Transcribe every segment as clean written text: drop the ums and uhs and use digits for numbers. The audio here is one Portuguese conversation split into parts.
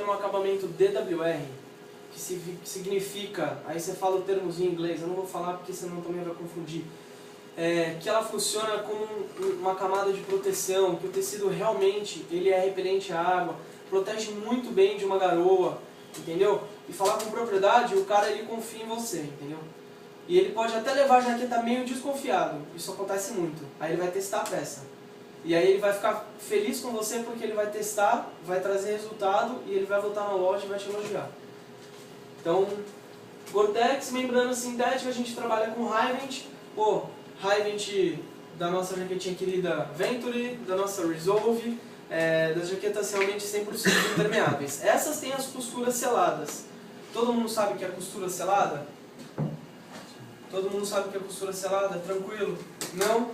no acabamento DWR, que significa, aí você fala o termozinho em inglês, eu não vou falar porque senão também vai confundir, que ela funciona como uma camada de proteção, que o tecido realmente ele é repelente à água, protege muito bem de uma garoa, entendeu? E falar com propriedade, o cara ele confia em você, entendeu? E ele pode até levar a jaqueta meio desconfiado, isso acontece muito, aí ele vai testar a peça. E aí ele vai ficar feliz com você porque ele vai testar, vai trazer resultado e ele vai voltar na loja e vai te elogiar. Então, Gore-Tex, membrana sintética, a gente trabalha com Hyvent. Pô, Hyvent da nossa jaquetinha querida Venturi, da nossa Resolve, das jaquetas realmente 100% impermeáveis. Essas têm as costuras seladas. Todo mundo sabe que é a costura selada? Todo mundo sabe que é a costura selada? Tranquilo? Não?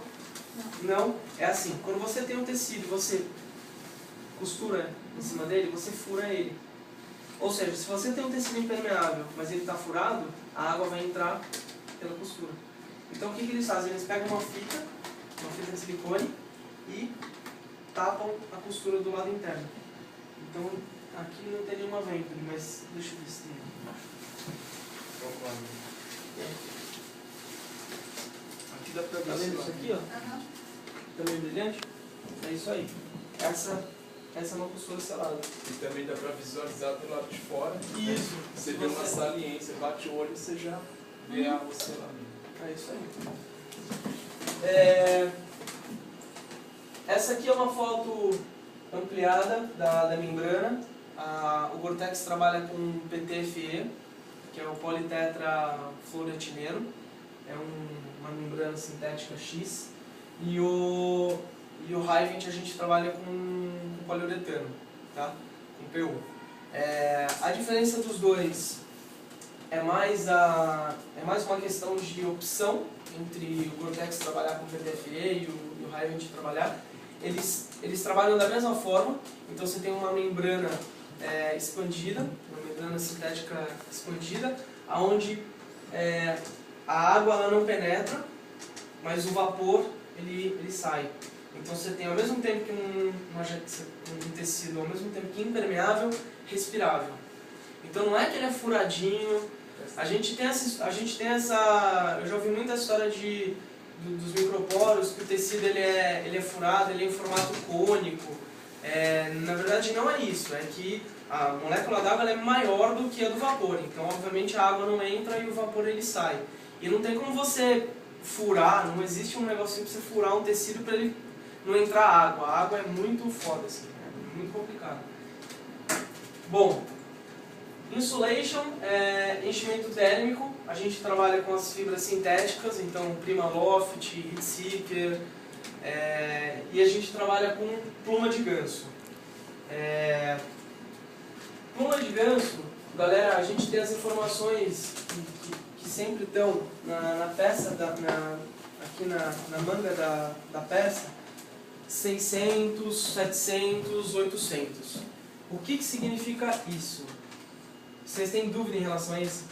Não? É assim, quando você tem um tecido, você costura em cima dele, você fura ele. Ou seja, se você tem um tecido impermeável, mas ele está furado, a água vai entrar pela costura. Então o que eles fazem? Eles pegam uma fita de silicone e tapam a costura do lado interno. Então aqui não tem nenhuma Venturi, mas deixa eu ver se tem. Aqui dá pra ver. Tá vendo isso aqui, ó? Também brilhante? É isso aí. Essa é uma costura selada. E também dá pra visualizar do lado de fora. Isso. Você vê uma saliência, bate o olho e você já vê a água selada. É isso aí. Essa aqui é uma foto ampliada da membrana. O Gore-Tex trabalha com PTFE, que é o politetra fluoretileno. É uma membrana sintética X. E o Hyvent a gente trabalha com poliuretano, tá? Com PU. A diferença dos dois é mais uma questão de opção entre o Gore-Tex trabalhar com PTFE e o Hyvent trabalhar. Eles trabalham da mesma forma, então você tem uma membrana expandida, uma membrana sintética expandida, onde a água ela não penetra, mas o vapor ele sai. Então você tem ao mesmo tempo que um tecido, ao mesmo tempo que impermeável, respirável. Então não é que ele é furadinho. A gente tem essa, eu já ouvi muita história dos microporos, que o tecido ele é furado, ele é em formato cônico. Na verdade não é isso, é que a molécula d'água é maior do que a do vapor. Então obviamente a água não entra e o vapor ele sai. E não tem como você furar, não existe um negocinho para você furar um tecido para ele não entrar água. A água é muito foda, assim, é muito complicado. Bom, insulation, enchimento térmico, a gente trabalha com as fibras sintéticas, então Primaloft, Heatseeker, e a gente trabalha com pluma de ganso. Pluma de ganso, galera, a gente tem as informações que sempre estão na peça, aqui na manga da peça, 600, 700, 800. O que significa isso? Vocês têm dúvida em relação a isso?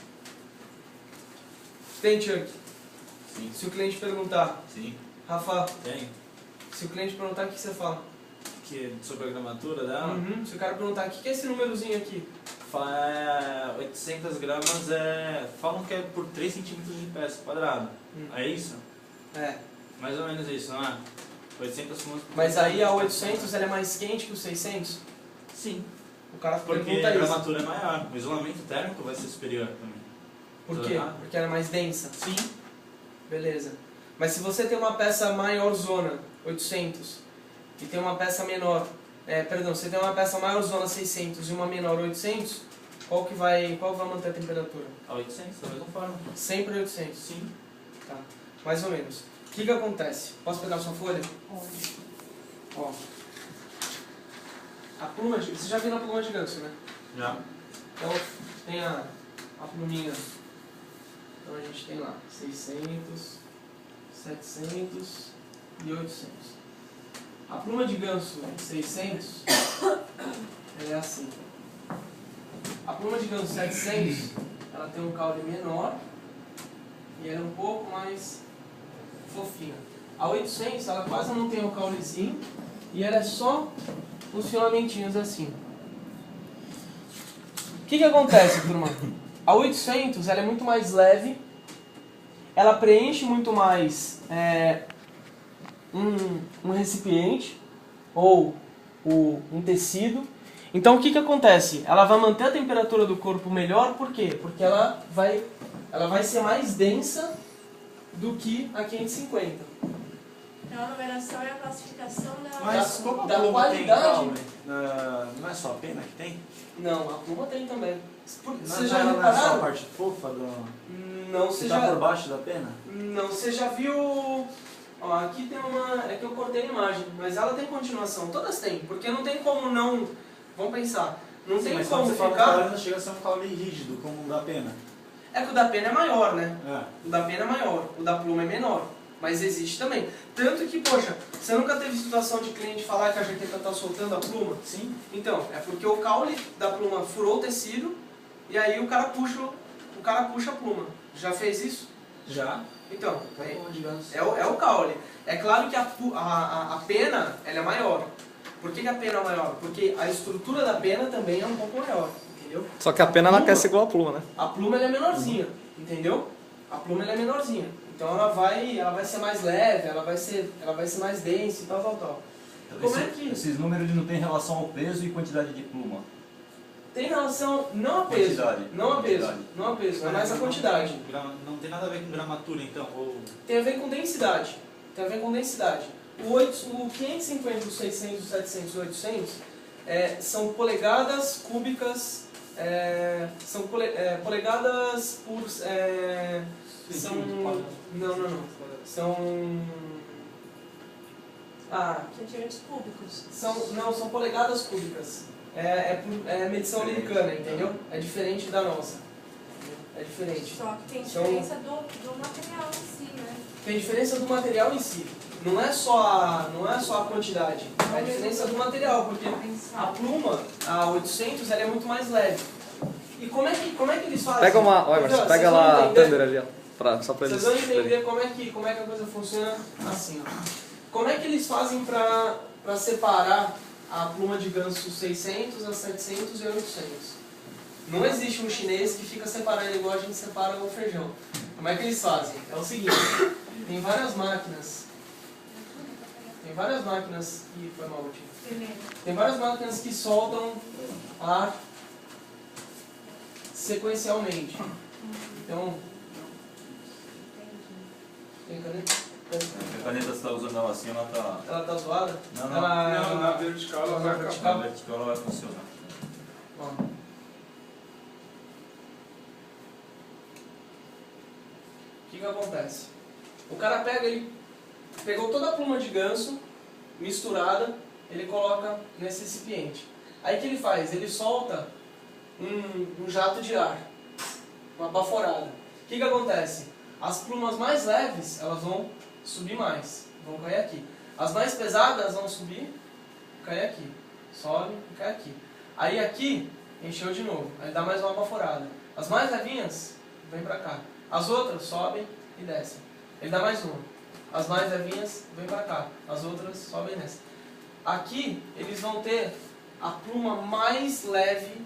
Tem, Chuck? Sim. Se o cliente perguntar. Sim. Rafa? Tem. Se o cliente perguntar, o que você fala? Que sobre a gramatura dela? Se o cara perguntar, o que é esse númerozinho aqui? 800 gramas falam que é por 3 centímetros de peça quadrada. É isso? É. Mais ou menos isso, não é? 800 por Mas aí a 800 ela é mais quente que o 600? Sim. O cara Porque pergunta a isso. gramatura é maior. O isolamento térmico vai ser superior também. Por quê? Porque ela é mais densa? Sim. Beleza. Mas se você tem uma peça maior zona, 800, e tem uma peça menor, você tem uma peça maior zona 600 e uma menor 800, qual vai manter a temperatura? A 800, da mesma forma. Sempre 800? Sim. Tá, mais ou menos. O que acontece? Posso pegar a sua folha? Pode. Ó. A pluma de... Você já viu a pluma de ganso, né? Já. Então tem a pluminha. Então a gente tem lá 600, 700 e 800. A pluma de ganso 600, ela é assim. A pluma de ganso 700, ela tem um caule menor e ela é um pouco mais fofinha. A 800, ela quase não tem o caulezinho e ela é só uns filamentinhos assim. que acontece, turma? A 800 ela é muito mais leve, ela preenche muito mais um recipiente ou um tecido. Então o que acontece? Ela vai manter a temperatura do corpo melhor, por quê? Porque ela vai ser mais densa do que a 550. Então a numeração é a classificação da... Mas como a da pluma qualidade- tem caule, não é só a pena que tem? Não, a pluma tem também. Você Não, já ela não é só a repararam? parte fofa Não, que você tá já... por baixo da pena? Não, você já viu... Ó, aqui tem uma... É que eu cortei a imagem, mas ela tem continuação. Todas têm, porque não tem como não... Vamos pensar. Não Sim, tem mas como quando você fala ficar... caule, não chega a ser um caule rígido, como o da pena. É que o da pena é maior, né? É. O da pena é maior, o da pluma é menor. Mas existe também. Tanto que, poxa, você nunca teve situação de cliente falar que a jaqueta está soltando a pluma? Sim. Então, é porque o caule da pluma furou o tecido e aí o cara puxa a pluma. Já fez isso? Já. Então, Tá bom, digamos. é o caule. É claro que a pena ela é maior. Por que a pena é maior? Porque a estrutura da pena também é um pouco maior, entendeu? Só que a pena ela quer ser igual a pluma, né? A pluma ela é menorzinha, entendeu? A pluma ela é menorzinha. Então ela vai ser mais leve, ela vai ser mais densa e tal. Como é que... Esses números não têm relação ao peso e quantidade de pluma? Tem relação não a peso, Quantidade. não a peso, Quantidade. não a peso, é mais a quantidade. Não tem nada a ver com gramatura, então? Ou... Tem a ver com densidade. Tem a ver com densidade. O 550, o 600, o 700 e o 800 são polegadas cúbicas, são polegadas por... são... Não. São... centímetros cúbicos. São polegadas cúbicas. É medição americana, entendeu? É diferente da nossa. É diferente. Só que tem São- diferença do material em si, né? Tem diferença do material em si. Não é só a quantidade, é a diferença do material, porque a pluma, a 800, ela é muito mais leve. E como é que eles fazem? Pega uma. Olha, Então, Marcio, pega vocês vão lá a entender- Thunder ali, ó. Só pra Vocês eles. vão entender como é que a coisa funciona assim, ó. Como é que eles fazem para separar a pluma de ganso 600, a 700 e a 800? Não existe um chinês que fica separando igual a gente separa o feijão. Como é que eles fazem? É o seguinte, tem várias máquinas. Ih, foi mal, tio. Primeiro. Tem várias máquinas que soltam ar sequencialmente. Então, tem caneta? A caneta você está usando ela assim, ela está... Ela tá zoada? Não, não. Ela... Não, na vertical ela vai vertical. acabar. Na vertical ela vai funcionar. Ó. O que acontece? O cara ele pegou toda a pluma de ganso, misturada, ele coloca nesse recipiente. Aí o que ele faz? Ele solta um jato de ar, uma baforada. O que acontece? As plumas mais leves, elas vão subir mais, vão cair aqui. As mais pesadas vão subir, cair aqui. Sobe e cai aqui. Aí aqui, encheu de novo. Aí dá mais uma baforada. As mais levinhas, vem pra cá. As outras sobem e descem. Ele dá mais uma. As mais levinhas, vem pra cá. As outras sobem e descem. Aqui, eles vão ter a pluma mais leve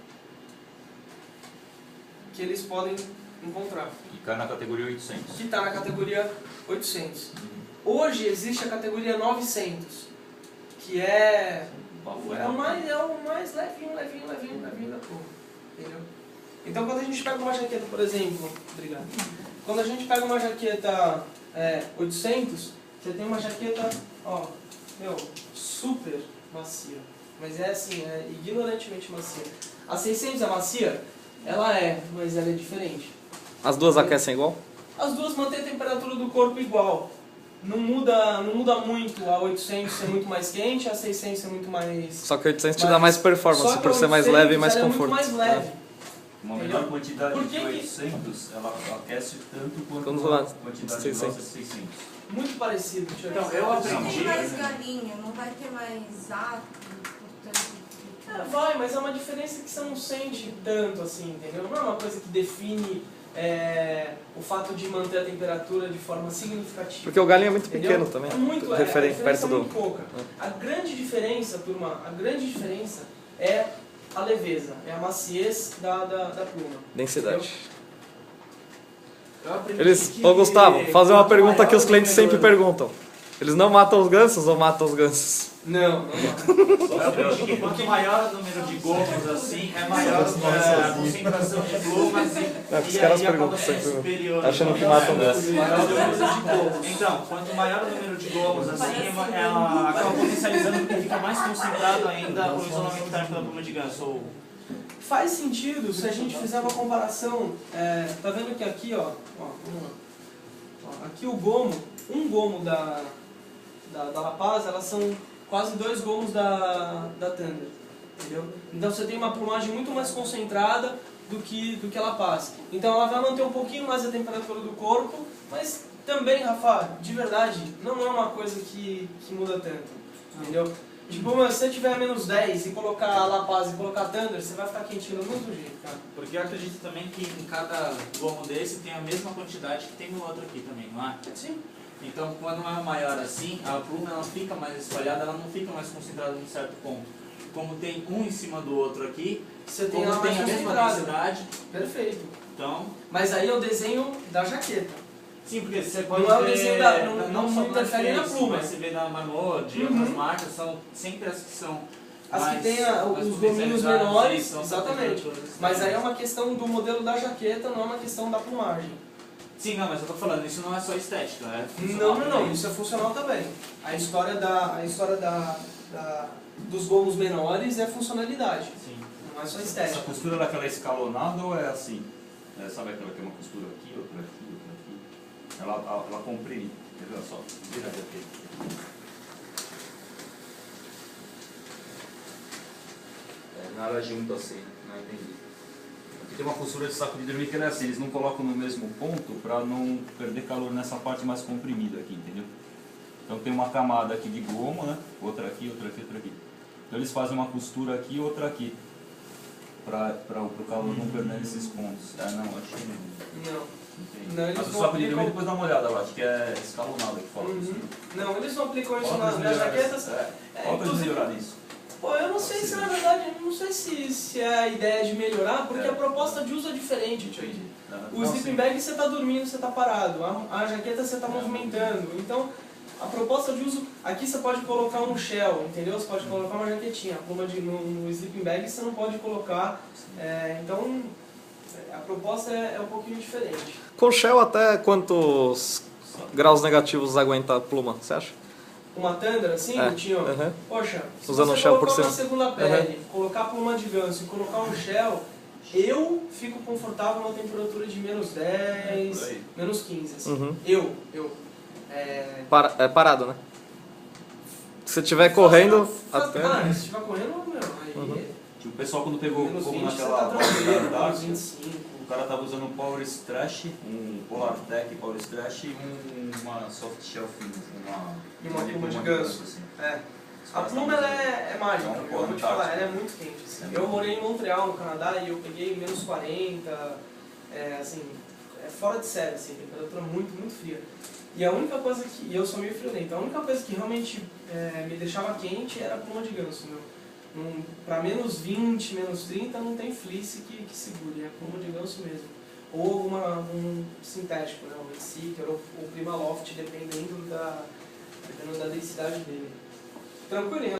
que eles podem encontrar. E cai na categoria 800. Que está na categoria 800. Hoje existe a categoria 900, que é o mais levinho da pluma. Entendeu? Então quando a gente pega uma jaqueta, por exemplo, obrigado. Quando a gente pega uma jaqueta 800, você tem uma jaqueta, ó, super macia. Mas é assim, é ignorantemente macia. A 600 é macia? Ela é, mas ela é diferente. As duas aquecem igual? As duas mantêm a temperatura do corpo igual. Não muda muito a 800 ser muito mais quente, a 600 ser muito mais... Só que 800 te dá mais performance, por ser mais leve e mais conforto. Muito mais leve. Uma menor quantidade Por de que que- 800, ela aquece tanto quanto Quando uma lá, quantidade 600. de 600. Muito parecido. Deixa eu ver. Então, eu Não aprendi. tem mais galinha, não vai ter mais ato, portanto... Vai, mas é uma diferença que você não sente tanto assim, entendeu? Não é uma coisa que define o fato de manter a temperatura de forma significativa. Porque o galinho é muito Entendeu? pequeno também. É muito, Referente a perto diferença é do. muito pouca. A grande diferença, turma, é a leveza, é a maciez da pluma. Densidade. Eu aprendi Eles, que ô Gustavo, fazer uma quanto pergunta maior que os o clientes número- sempre perguntam. Eles não matam os gansos ou matam os gansos? Não. Eu aprendi que quanto maior o número de gomos assim, é maior a concentração de plumas Os e caras aí a perguntam cauda é sempre, superior. achando que matam Então, gansos. Maior o número de gomos. Então, quanto maior o número de gomos assim, ela acaba potencializando porque fica mais concentrado ainda o isolamento térmico da pluma de ganso. Ou... Faz sentido se a gente fizer uma comparação. Tá vendo que aqui, ó, vamos lá. Ó, aqui o gomo, um gomo da La Paz, elas são quase 2 gomos da Thunder, entendeu? Então você tem uma plumagem muito mais concentrada do que a La Paz. Então ela vai manter um pouquinho mais a temperatura do corpo, mas também, Rafa, de verdade, não é uma coisa que muda tanto, entendeu? Tipo, se você tiver menos 10 e colocar a La Paz e colocar a Thunder, você vai ficar quentinho do mesmo jeito, cara. Porque eu acredito também que em cada gomo desse tem a mesma quantidade que tem no outro aqui também, não é? Sim. Então, quando é maior assim, a pluma ela fica mais espalhada, ela não fica mais concentrada em certo ponto. Como tem um em cima do outro aqui, Você tem como ela tem mais a mesma concentrada. densidade, Perfeito. então... Mas aí é o desenho da jaqueta. Sim, porque você pode Não é o ver, desenho da- não só interfere na Face, pluma. mas você vê na Marmot, Uhum. outras marcas, são sempre as que são As mais, que tem mais os gominhos potencializadas, menores, são exatamente. temperaturas. Mas aí é uma questão do modelo da jaqueta, não é uma questão da plumagem. Sim, não, mas eu tô falando, isso não é só estética, é Não, funcional não, também. não, isso é funcional também. A história dos gomos menores é funcionalidade, Sim. não é só Essa estética. costura ela é escalonada ou é assim? Sabe aquela que é uma costura aqui, outra aqui, outra aqui? Ela comprime. Quer ver só? Vira aqui. Nada junto assim, não entendi. Aqui tem uma costura de saco de dormir que ela é assim, eles não colocam no mesmo ponto para não perder calor nessa parte mais comprimida aqui, entendeu? Então tem uma camada aqui de goma, né? Outra aqui, outra aqui, outra aqui. Então eles fazem uma costura aqui e outra aqui. Para o calor não perder esses pontos. Ah, não, acho que não. Não. Entendi. Não, eles Mas o não saco de aplicam- dormir depois dá uma olhada lá, acho que é escalonado que fala. Uhum. Não, eles não aplicam isso Qual nas jaquetas. Qual que é Inclusive, melhorar isso? pô, eu não sei se na verdade, eu não sei se é a ideia de melhorar, porque É. a proposta de uso é diferente, tio. O Não, sleeping sim. bag você está dormindo, você está parado, a jaqueta você está movimentando. Então, a proposta de uso, aqui você pode colocar um shell, entendeu? Você pode colocar uma jaquetinha. A pluma no sleeping bag você não pode colocar. Então, a proposta é um pouquinho diferente. Com Shell até quantos graus negativos aguenta a pluma, você acha? Uma Thunder assim, É, Tinho, uhum. poxa, se Usando você um shell por colocar uma cima. segunda pele, colocar a pluma de ganso e colocar um shell, eu fico confortável numa temperatura de menos 10, Por aí. menos 15. Assim. Uhum. Eu. É parado, né? Se você estiver correndo, até... Se estiver correndo, meu, aí... Uhum. Tipo, o pessoal quando pegou Menos como 20 você naquela tá tranquilo, da menos Antártida, 25. o cara tava usando um Power Strash, um Polar Tech Power Strash e uma Soft Shell Finish, E uma pluma de ganso, ganso. assim. É. Os A caras pluma tavam ela é mágica, Então, eu vou te falar, Antártida. ela é muito quente. Assim. É Eu muito morei em Montreal, no Canadá, e eu peguei menos 40, assim, é fora de série, assim, temperatura muito, muito fria. E a única coisa que, e eu sou meio friorento, a única coisa que realmente me deixava quente era a pluma de ganso, meu. Para menos 20, menos 30 não tem fleece que segure, é pluma de ganso mesmo. Ou um sintético, né, um Seeker ou Primaloft, dependendo da densidade dele. Tranquilinho.